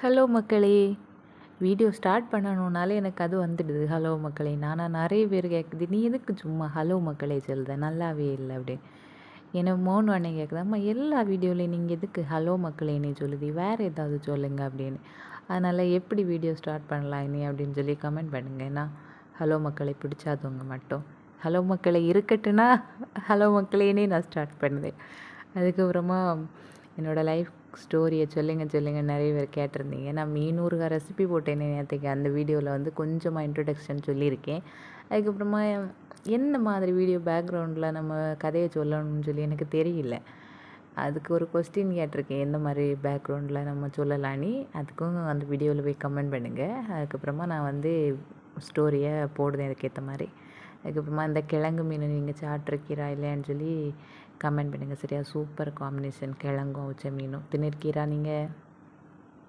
Hello மக்களே! Video start பண்ணணும்னாலே எனக்கு அது வந்துடுது. ஹலோ மக்களே! ஆனா நெறைய பேர் கேட்குது, "நீ எதுக்கு சும்மா ஹலோ மக்களே சொல்ற? நல்லாவே இல்ல" அப்படின்னு. எனக்கு மோன்னு உடனே கேட்குது, "அம்மா எல்லா வீடியோலயும் நீங்க எதுக்கு ஹலோ மக்களேன்னே சொல்லுது? வேற ஏதாவது சொல்லுங்க" அப்படின்னு. அதனால எப்படி வீடியோ ஸ்டார்ட் பண்ணலாம் இனி அப்படின்னு சொல்லி கமெண்ட் பண்ணுங்க. ஏன்னா, ஹலோ மக்களே பிடிச்சாதவங்க மட்டும். ஹலோ மக்களே இருக்கட்டுன்னா, ஹலோ மக்களேன்னே நான் ஸ்டார்ட் பண்ணுவேன். அதுக்கப்புறமா என்னோடய லைஃப் ஸ்டோரியை சொல்லுங்க நிறைய பேர் கேட்டிருந்தீங்க. நான் மீன் ஊறுகாய் ரெசிபி போட்டேனே நேற்றுக்கு, அந்த வீடியோவில் வந்து கொஞ்சமாக இன்ட்ரொடக்ஷன் சொல்லியிருக்கேன். அதுக்கப்புறமா என்ன மாதிரி வீடியோ பேக்ரவுண்டில் நம்ம கதையை சொல்லணும்னு சொல்லி எனக்கு தெரியல. அதுக்கு ஒரு கொஸ்டின் கேட்டிருக்கேன், எந்த மாதிரி பேக்ரவுண்டில் நம்ம சொல்லலான்னு. அதுக்கும் அந்த வீடியோவில் போய் கமெண்ட் பண்ணுங்கள். அதுக்கப்புறமா நான் வந்து ஸ்டோரியை போடுவேன் அதுக்கேற்ற மாதிரி. அதுக்கப்புறமா இந்த கிழங்கு மீன் நீங்கள் சாப்பிட்ருக்கீரா இல்லையான்னு சொல்லி கமெண்ட் பண்ணுங்கள் சரியா? சூப்பர் காம்பினேஷன், கிழங்கும் அவிச்ச மீனும். தின்னுருக்கீரா நீங்கள்?